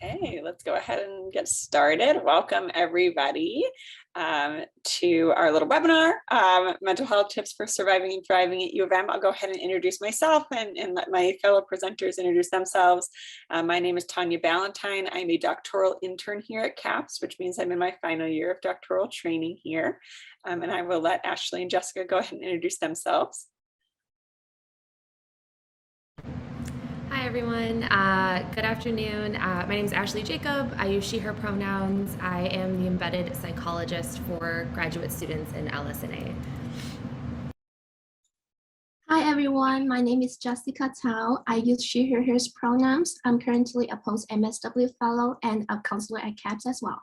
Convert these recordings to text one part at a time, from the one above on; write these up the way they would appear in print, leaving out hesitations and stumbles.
Okay, let's go ahead and get started. Welcome everybody to our little webinar, Mental Health Tips for Surviving and Thriving at U of M. I'll go ahead and introduce myself and let my fellow presenters introduce themselves. My name is Tanya Ballantyne. I'm a doctoral intern here at CAPS, which means I'm in my final year of doctoral training here. And I will let Ashley and Jessica go ahead and introduce themselves. Hi everyone, good afternoon. My name is Ashley Jacob. I use she, her pronouns. I am the embedded psychologist for graduate students in LS&A. Hi everyone, my name is Jessica Tao. I use she, her, hers pronouns. I'm currently a post-MSW fellow and a counselor at CAPS as well.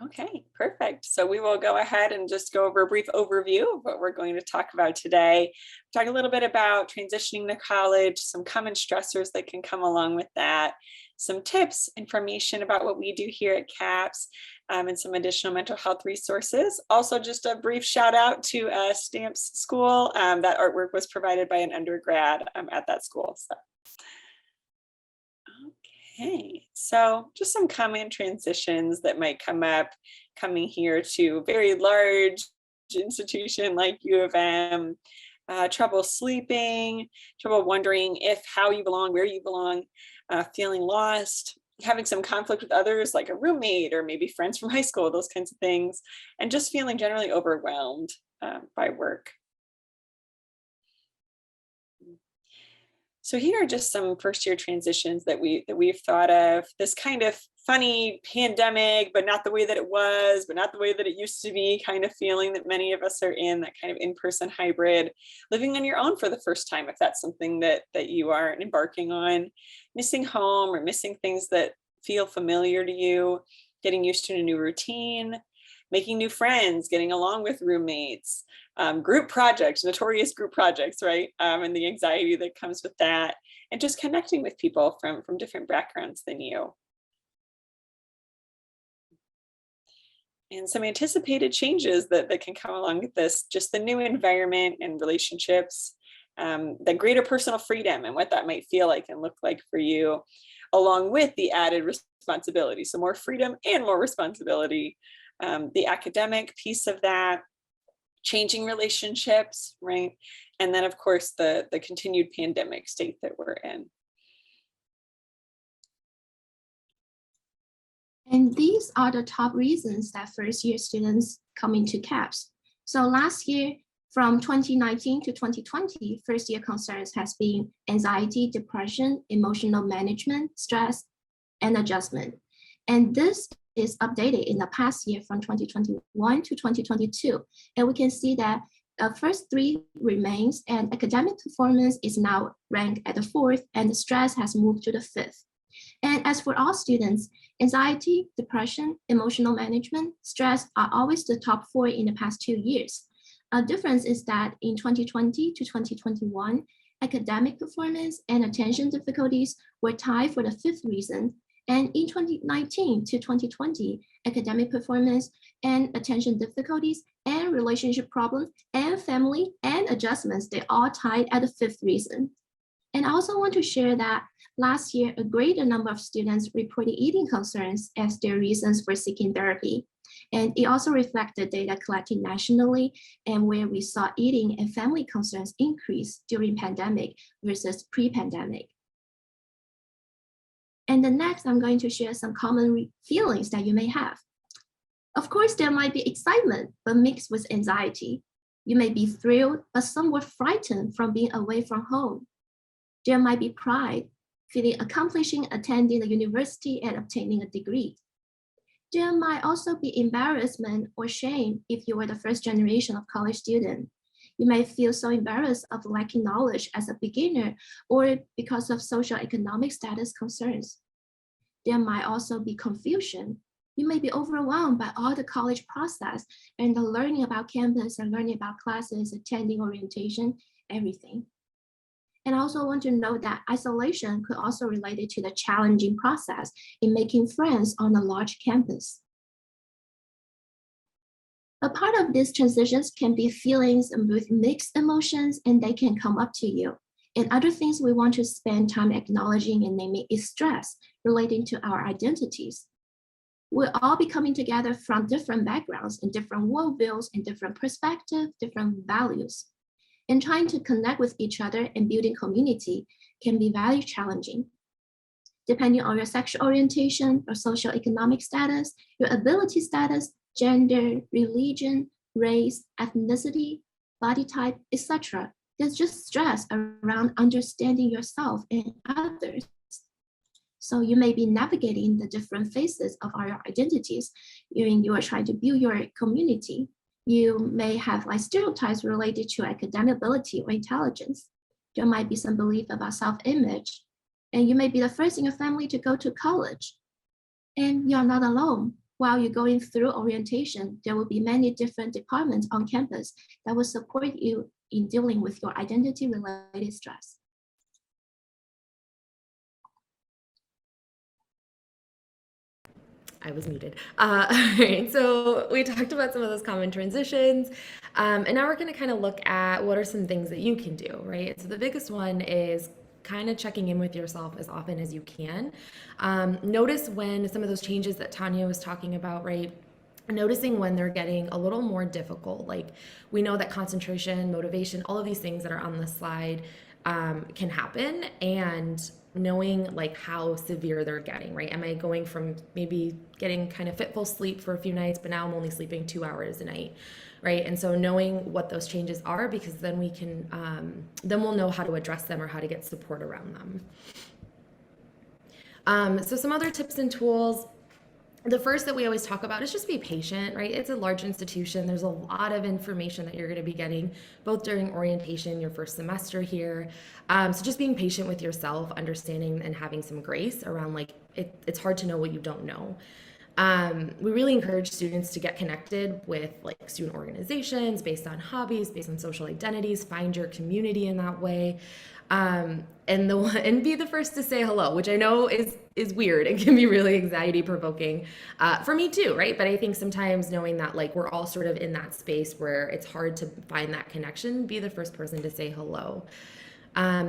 Okay, perfect. So we will go ahead and just go over a brief overview of what we're going to talk about today. Talk a little bit about transitioning to college, some common stressors that can come along with that, some tips, information about what we do here at CAPS, and some additional mental health resources. Also, just a brief shout out to Stamps School. That artwork was provided by an undergrad at that school. Okay, so just some common transitions that might come up coming here to a very large institution like U of M, trouble sleeping, trouble wondering if, how you belong, where you belong, feeling lost, having some conflict with others like a roommate or maybe friends from high school, those kinds of things, and just feeling generally overwhelmed by work. So here are just some first year transitions that we've thought of. This kind of funny pandemic, but not the way that it was, but not the way that it used to be kind of feeling that many of us are in, that kind of in-person hybrid, living on your own for the first time, if that's something that you are embarking on, missing home or missing things that feel familiar to you, getting used to a new routine, making new friends, getting along with roommates, group projects, notorious group projects, right? And the anxiety that comes with that, and just connecting with people from different backgrounds than you. And some anticipated changes that can come along with this, just the new environment and relationships, the greater personal freedom and what that might feel like and look like for you, along with the added responsibility. So more freedom and more responsibility. The academic piece of that, changing relationships, right? And then of course the continued pandemic state that we're in. And these are the top reasons that first year students come into CAPS. So last year, from 2019 to 2020, first year concerns has been anxiety, depression, emotional management, stress, and adjustment. And this is updated in the past year from 2021 to 2022. And we can see that the first three remains, and academic performance is now ranked at the 4th, and the stress has moved to the 5th. And as for all students, anxiety, depression, emotional management, stress are always the top 4 in the past 2 years. A difference is that in 2020 to 2021, academic performance and attention difficulties were tied for the 5th reason. And in 2019 to 2020, academic performance and attention difficulties and relationship problems and family and adjustments, they all tied at the 5th reason. And I also want to share that last year, a greater number of students reported eating concerns as their reasons for seeking therapy. And it also reflected data collected nationally and where we saw eating and family concerns increase during pandemic versus pre-pandemic. And the next, I'm going to share some common feelings that you may have. Of course, there might be excitement, but mixed with anxiety. You may be thrilled, but somewhat frightened from being away from home. There might be pride, feeling accomplishing attending the university and obtaining a degree. There might also be embarrassment or shame if you were the first generation of college student. You may feel so embarrassed of lacking knowledge as a beginner or because of social economic status concerns. There might also be confusion. You may be overwhelmed by all the college process and the learning about campus and learning about classes, attending orientation, everything. And I also want to note that isolation could also relate to the challenging process in making friends on a large campus. A part of these transitions can be feelings with mixed emotions, and they can come up to you. And other things we want to spend time acknowledging and naming is stress relating to our identities. We'll all be coming together from different backgrounds and different worldviews and different perspectives, different values. And trying to connect with each other and building community can be very challenging. Depending on your sexual orientation, your socioeconomic status, your ability status, gender, religion, race, ethnicity, body type, etc. There's just stress around understanding yourself and others. So you may be navigating the different phases of our identities when you are trying to build your community. You may have like stereotypes related to academic ability or intelligence. There might be some belief about self-image, and you may be the first in your family to go to college. And you're not alone. While you're going through orientation, there will be many different departments on campus that will support you in dealing with your identity-related stress. I was muted. All right, so we talked about some of those common transitions, and now we're going to kind of look at what are some things that you can do, right? So the biggest one is kind of checking in with yourself as often as you can. Notice when some of those changes that Tanya was talking about, right? Noticing when they're getting a little more difficult. Like we know that concentration, motivation, all of these things that are on the slide can happen, and knowing like how severe they're getting, right? Am I going from maybe getting kind of fitful sleep for a few nights, but now I'm only sleeping 2 hours a night, right? And so knowing what those changes are, because then we can, then we'll know how to address them or how to get support around them. So some other tips and tools. The first that we always talk about is just be patient, right? It's a large institution. There's a lot of information that you're going to be getting both during orientation, your first semester here. So just being patient with yourself, understanding and having some grace around like, it's hard to know what you don't know. We really encourage students to get connected with like student organizations based on hobbies, based on social identities, find your community in that way. And be the first to say hello, which I know is weird. It can be really anxiety provoking for me too, right? But I think sometimes knowing that like we're all sort of in that space where it's hard to find that connection, be the first person to say hello.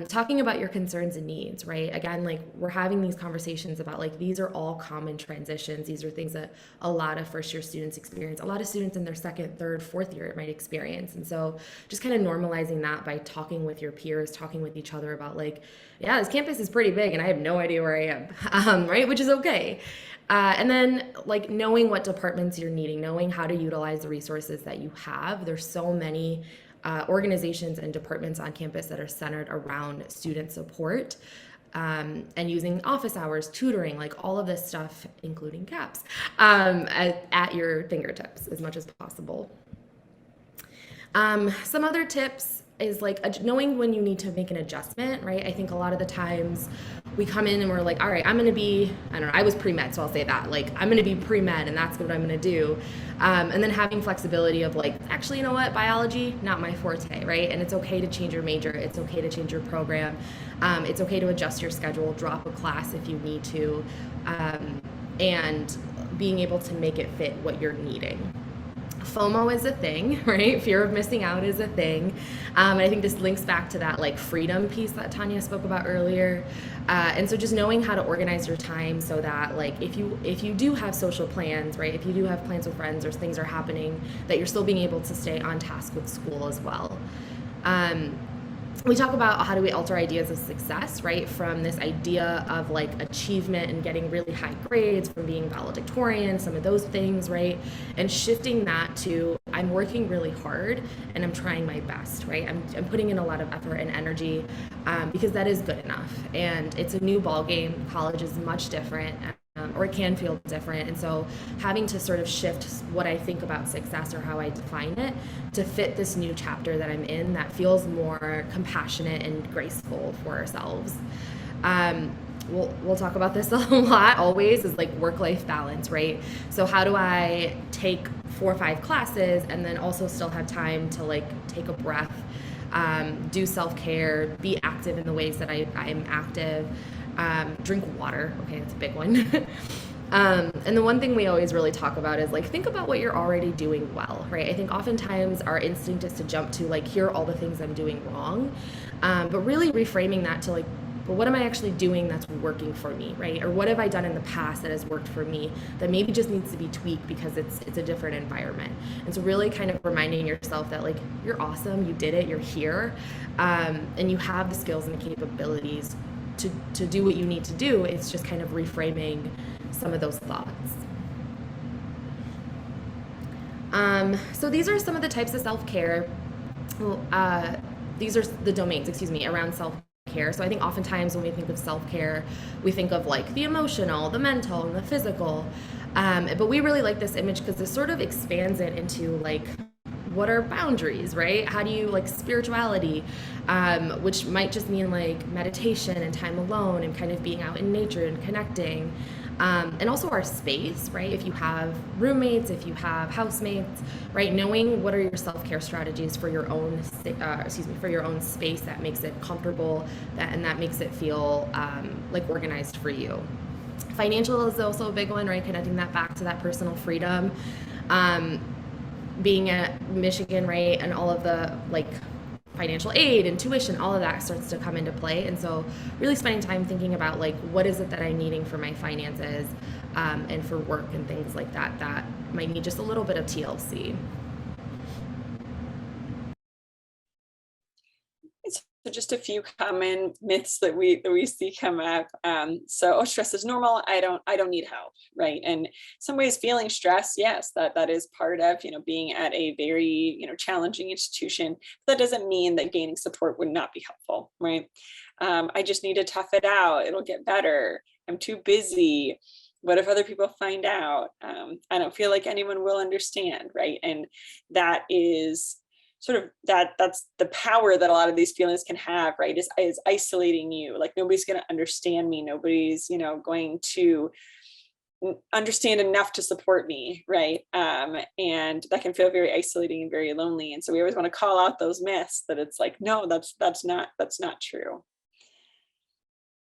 Talking about your concerns and needs, right? Again, like we're having these conversations about like, these are all common transitions. These are things that a lot of first year students experience. A lot of students in their second, third, fourth year might experience. And so just kind of normalizing that by talking with your peers, talking with each other about like, yeah, this campus is pretty big and I have no idea where I am, right? Which is okay. And then like knowing what departments you're needing, knowing how to utilize the resources that you have. There's so many organizations and departments on campus that are centered around student support, and using office hours, tutoring, like all of this stuff, including CAPS, at your fingertips as much as possible. Some other tips is like knowing when you need to make an adjustment, right? I think a lot of the times we come in and we're like, all right, I'm gonna be, I don't know, I was pre-med, so I'll say that, like, I'm gonna be pre-med and that's what I'm gonna do. And then having flexibility of like, actually, you know what, biology, not my forte, right? And it's okay to change your major, it's okay to change your program, it's okay to adjust your schedule, drop a class if you need to, and being able to make it fit what you're needing. FOMO is a thing, right? Fear of missing out is a thing. And I think this links back to that like freedom piece that Tanya spoke about earlier. And so just knowing how to organize your time so that like if you do have social plans, right? If you do have plans with friends or things are happening, that you're still being able to stay on task with school as well. We talk about how do we alter ideas of success, right? From this idea of like achievement and getting really high grades, from being valedictorian, some of those things, right? And shifting that to I'm working really hard and I'm trying my best, right? I'm putting in a lot of effort and energy because that is good enough. And it's a new ball game. College is much different. Or it can feel different. And so having to sort of shift what I think about success or how I define it to fit this new chapter that I'm in that feels more compassionate and graceful for ourselves. We'll talk about this a lot always, is like work-life balance, right? So how do I take 4 or 5 classes and then also still have time to like take a breath, do self-care, be active in the ways that I'm active, drink water. Okay, that's a big one. And the one thing we always really talk about is like, think about what you're already doing well, right? I think oftentimes our instinct is to jump to like, here are all the things I'm doing wrong. But really reframing that to like, well, what am I actually doing that's working for me, right? Or what have I done in the past that has worked for me that maybe just needs to be tweaked because it's a different environment. And so really kind of reminding yourself that like, you're awesome, you did it, you're here, and you have the skills and the capabilities to do what you need to do. It's just kind of reframing some of those thoughts. So these are some of the types of self-care. These are the domains, around self-care. So I think oftentimes when we think of self-care, we think of like the emotional, the mental, and the physical. But we really like this image because this sort of expands it into like, what are boundaries, right? How do you like spirituality, which might just mean like meditation and time alone and kind of being out in nature and connecting. And also our space, right? If you have roommates, if you have housemates, right? Knowing what are your self-care strategies for your own, for your own space that makes it comfortable, and that makes it feel like organized for you. Financial is also a big one, right? Connecting that back to that personal freedom. Being at Michigan, right, and all of the like financial aid and tuition, all of that starts to come into play. And so really spending time thinking about like, what is it that I'm needing for my finances and for work and things like that, that might need just a little bit of TLC. So just a few common myths that we see come up. So, stress is normal. I don't need help, right? And some ways feeling stress, yes, that is part of, being at a very, challenging institution. That doesn't mean that gaining support would not be helpful, right? I just need to tough it out. It'll get better. I'm too busy. What if other people find out? I don't feel like anyone will understand, right? And that is sort of that's the power that a lot of these feelings can have, right? Is isolating you. Like nobody's going to understand me. Nobody's, going to understand enough to support me, right? And that can feel very isolating and very lonely. And so we always want to call out those myths that it's like, no, that's not true.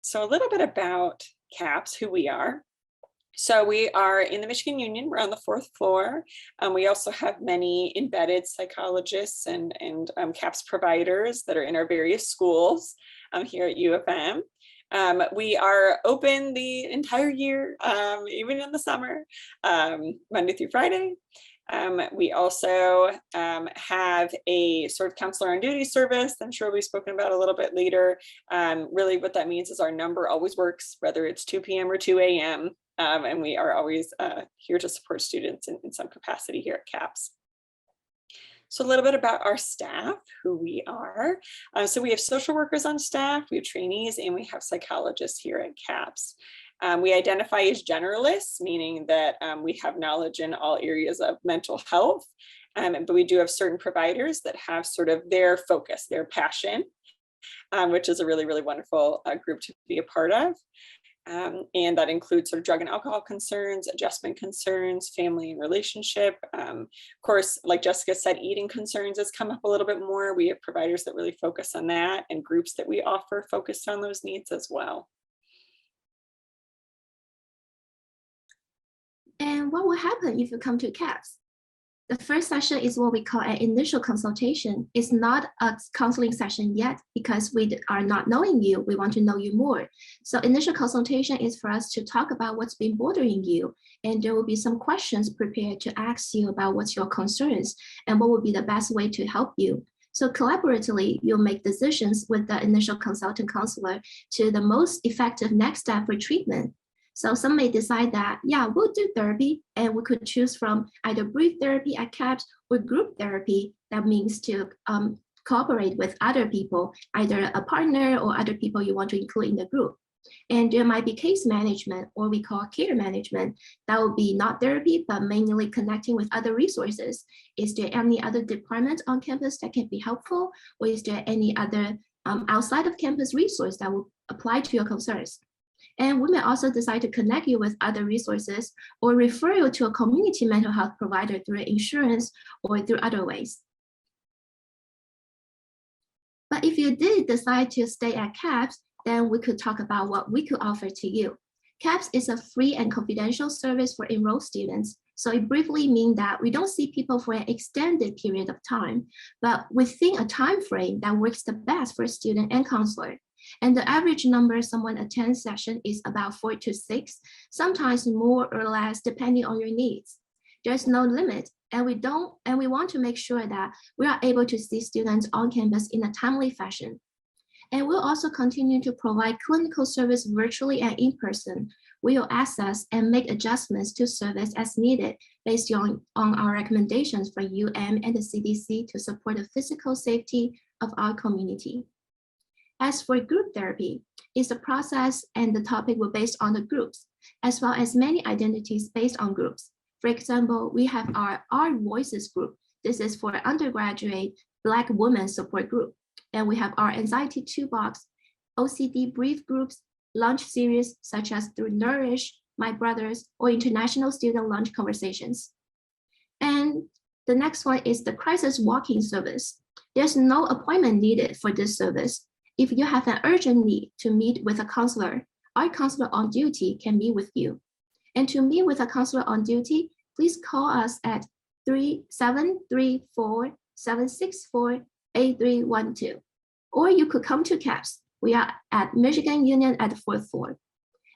So a little bit about CAPS, who we are. So we are in the Michigan Union. We're on the 4th floor. We also have many embedded psychologists and CAPS providers that are in our various schools here at U of M. We are open the entire year, even in the summer, Monday through Friday. We also have a sort of counselor on duty service. I'm sure we've spoken about a little bit later. Really what that means is our number always works, whether it's 2 p.m. or 2 a.m. And we are always here to support students in some capacity here at CAPS. So a little bit about our staff, who we are. So we have social workers on staff, we have trainees, and we have psychologists here at CAPS. We identify as generalists, meaning that we have knowledge in all areas of mental health, but we do have certain providers that have sort of their focus, their passion, which is a really, really wonderful group to be a part of. And that includes sort of drug and alcohol concerns, adjustment concerns, family and relationship. Of course, like Jessica said, eating concerns has come up a little bit more. We have providers that really focus on that and groups that we offer focused on those needs as well. And what will happen if you come to CAPS? The first session is what we call an initial consultation. It's not a counseling session yet because we are not knowing you. We want to know you more. So initial consultation is for us to talk about what's been bothering you. And there will be some questions prepared to ask you about what's your concerns and what would be the best way to help you. So collaboratively, you'll make decisions with the initial consultant counselor to the most effective next step for treatment. So some may decide that, yeah, we'll do therapy, and we could choose from either brief therapy at CAPS or group therapy. That means to cooperate with other people, either a partner or other people you want to include in the group. And there might be case management, or we call care management. That will be not therapy, but mainly connecting with other resources. Is there any other department on campus that can be helpful? Or is there any other outside of campus resource that will apply to your concerns? And we may also decide to connect you with other resources or refer you to a community mental health provider through insurance or through other ways. But if you did decide to stay at CAPS, then we could talk about what we could offer to you. CAPS is a free and confidential service for enrolled students. So it briefly means that we don't see people for an extended period of time, but within a time frame that works the best for a student and counselor. And the average number someone attends session is about 4 to 6, sometimes more or less depending on your needs. There's no limit, and we want to make sure that we are able to see students on campus in a timely fashion. And we'll also continue to provide clinical service virtually and in person. We will assess and make adjustments to service as needed based on our recommendations from UM and the CDC to support the physical safety of our community. As for group therapy, it's a process and the topic will based on the groups, as well as many identities based on groups. For example, we have our Voices group. This is for undergraduate Black women support group. And we have our Anxiety Toolbox, OCD brief groups, lunch series such as through Nourish, My Brothers, or International Student Lunch Conversations. And the next one is the Crisis Walking Service. There's no appointment needed for this service. If you have an urgent need to meet with a counselor, our counselor on duty can meet with you. And to meet with a counselor on duty, please call us at 734-764-8312. Or you could come to CAPS. We are at Michigan Union at the 4th floor.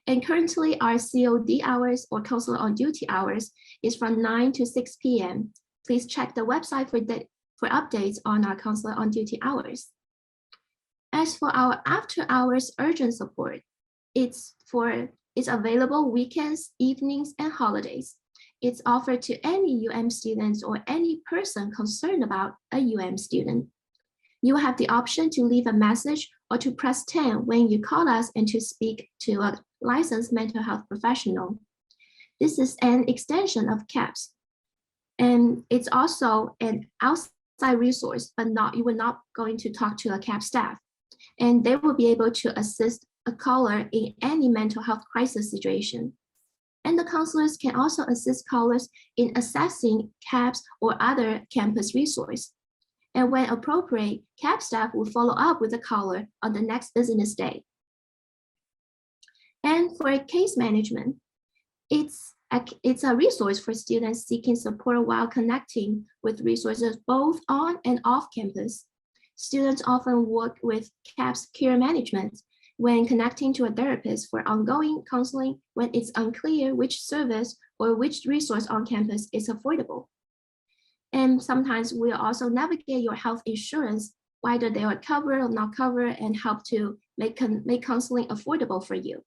And currently our COD hours or counselor on duty hours is from 9 to 6 p.m. Please check the website for updates on our counselor on duty hours. As for our after hours urgent support, it's available weekends, evenings, and holidays. It's offered to any UM students or any person concerned about a UM student. You will have the option to leave a message or to press 10 when you call us and to speak to a licensed mental health professional. This is an extension of CAPS. And it's also an outside resource, but you will not going to talk to a CAPS staff. And they will be able to assist a caller in any mental health crisis situation. And the counselors can also assist callers in assessing CAPS or other campus resource. And when appropriate, CAPS staff will follow up with the caller on the next business day. And for case management, it's a resource for students seeking support while connecting with resources both on and off campus. Students often work with CAPS care management when connecting to a therapist for ongoing counseling when it's unclear which service or which resource on campus is affordable. And sometimes we'll also navigate your health insurance, whether they are covered or not covered, and help to make counseling affordable for you.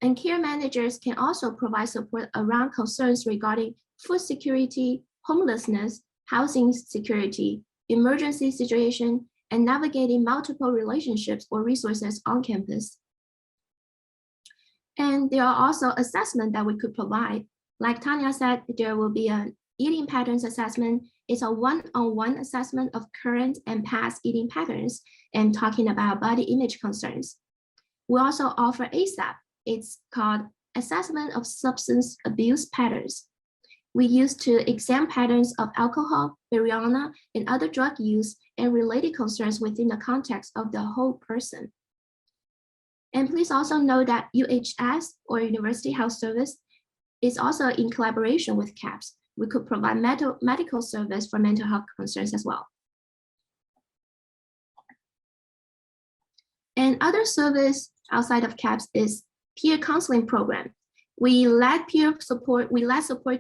And care managers can also provide support around concerns regarding food security, homelessness, housing security, emergency situation, and navigating multiple relationships or resources on campus. And there are also assessments that we could provide. Like Tanya said, there will be an eating patterns assessment. It's a one-on-one assessment of current and past eating patterns and talking about body image concerns. We also offer ASAP. It's called Assessment of Substance Abuse Patterns. We use to examine patterns of alcohol, marijuana, and other drug use and related concerns within the context of the whole person. And please also know that UHS or University Health Service is also in collaboration with CAPS. We could provide medical service for mental health concerns as well. And other service outside of CAPS is peer counseling program. We led support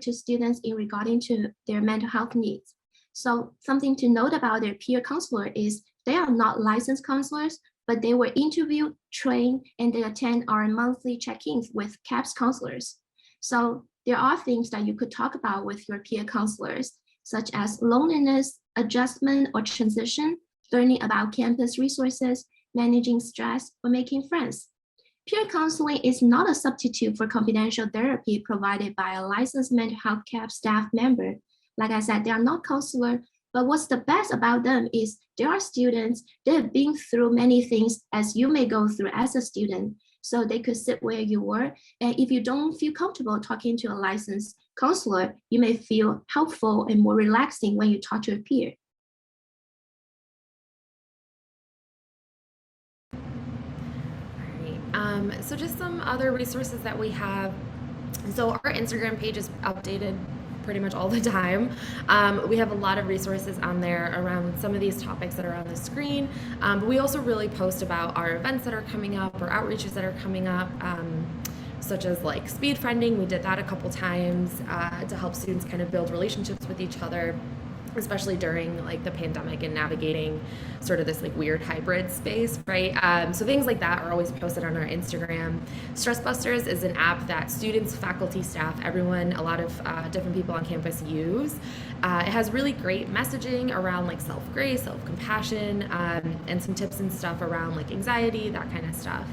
to students in regarding to their mental health needs. So something to note about their peer counselor is they are not licensed counselors, but they were interviewed, trained, and they attend our monthly check-ins with CAPS counselors. So there are things that you could talk about with your peer counselors, such as loneliness, adjustment or transition, learning about campus resources, managing stress, or making friends. Peer counseling is not a substitute for confidential therapy provided by a licensed mental health CAPS staff member. Like I said, they are not counselors, but what's the best about them is they are students. They have been through many things as you may go through as a student. So they could sit where you were. And if you don't feel comfortable talking to a licensed counselor, you may feel helpful and more relaxing when you talk to a peer. So just some other resources that we have. So our Instagram page is updated pretty much all the time. We have a lot of resources on there around some of these topics that are on the screen. But we also really post about our events that are coming up or outreaches that are coming up, such as like speed friending. We did that a couple times to help students kind of build relationships with each other, especially during like the pandemic and navigating sort of this like weird hybrid space, right? So things like that are always posted on our Instagram. Stress Busters is an app that students, faculty, staff, everyone, a lot of different people on campus use. It has really great messaging around like self-grace, self-compassion, and some tips and stuff around like anxiety, that kind of stuff.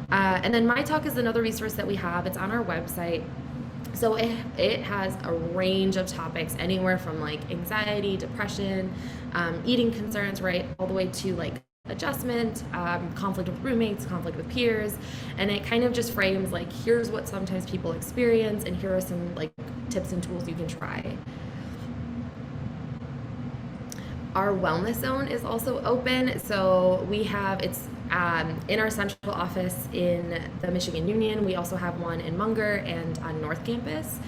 And then My Talk is another resource that we have. It's on our website. So it has a range of topics, anywhere from like anxiety, depression, eating concerns, right, all the way to like adjustment, conflict with roommates, conflict with peers. And it kind of just frames like, here's what sometimes people experience, and here are some like tips and tools you can try. Our wellness zone is also open. So we have, it's in our central office in the Michigan Union. We also have one in Munger and on North Campus.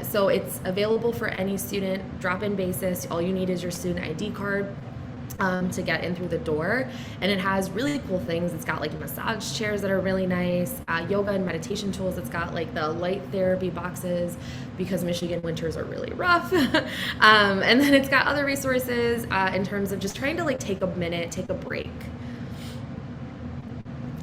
So it's available for any student, drop-in basis. All you need is your student ID card to get in through the door. And it has really cool things. It's got like massage chairs that are really nice, yoga and meditation tools. It's got like the light therapy boxes because Michigan winters are really rough. And then it's got other resources in terms of just trying to like take a minute, take a break.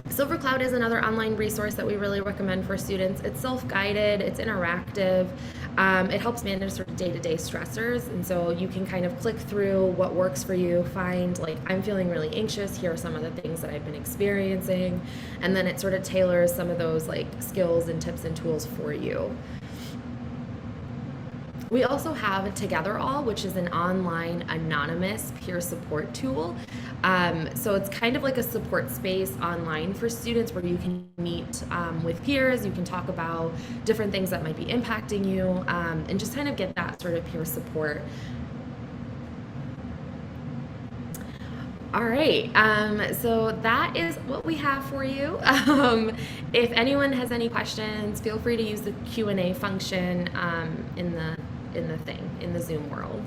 Silver Cloud is another online resource that we really recommend for students. It's self-guided, it's interactive, it helps manage sort of day-to-day stressors, and so you can kind of click through what works for you, find like, I'm feeling really anxious, here are some of the things that I've been experiencing, and then it sort of tailors some of those like skills and tips and tools for you. We also have Together All, which is an online anonymous peer support tool. So it's kind of like a support space online for students where you can meet with peers, you can talk about different things that might be impacting you, and just kind of get that sort of peer support. All right, so that is what we have for you. If anyone has any questions, feel free to use the Q&A function in the Zoom world.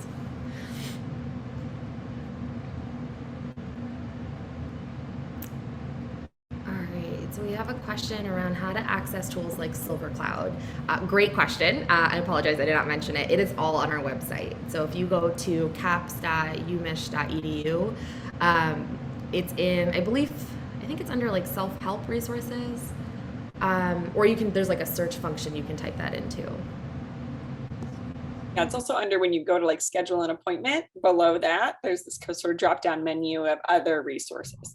All right, so we have a question around how to access tools like Silver Cloud. Great question. I apologize, I did not mention it. It is all on our website. So if you go to caps.umich.edu, it's in, I think it's under like self-help resources, or there's like a search function you can type that into. Yeah, it's also under, when you go to like schedule an appointment, below that, there's this sort of drop down menu of other resources.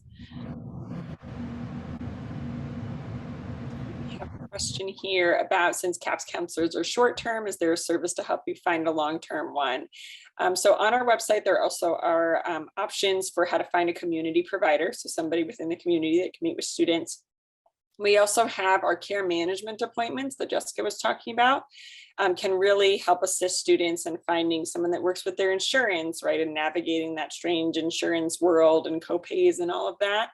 We have a question here about, since CAPS counselors are short term, is there a service to help you find a long-term one? So on our website, there also are options for how to find a community provider. So somebody within the community that can meet with students. We also have our care management appointments that Jessica was talking about. Can really help assist students in finding someone that works with their insurance, right, and navigating that strange insurance world and co-pays and all of that.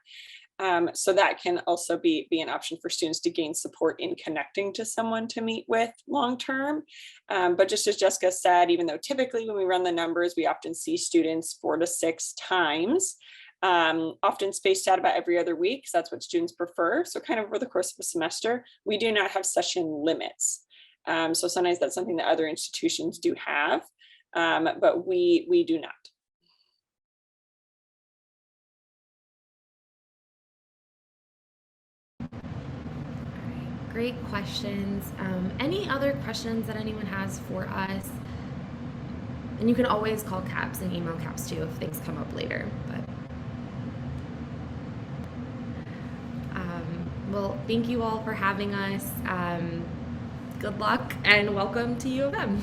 So that can also be an option for students to gain support in connecting to someone to meet with long-term. But just as Jessica said, even though typically when we run the numbers, we often see students 4 to 6 times, often spaced out about every other week, because that's what students prefer. So kind of over the course of a semester, we do not have session limits. So sometimes that's something that other institutions do have, but we do not. Great questions. Any other questions that anyone has for us? And you can always call CAPS and email CAPS too if things come up later. But well, thank you all for having us. Good luck and welcome to U of M.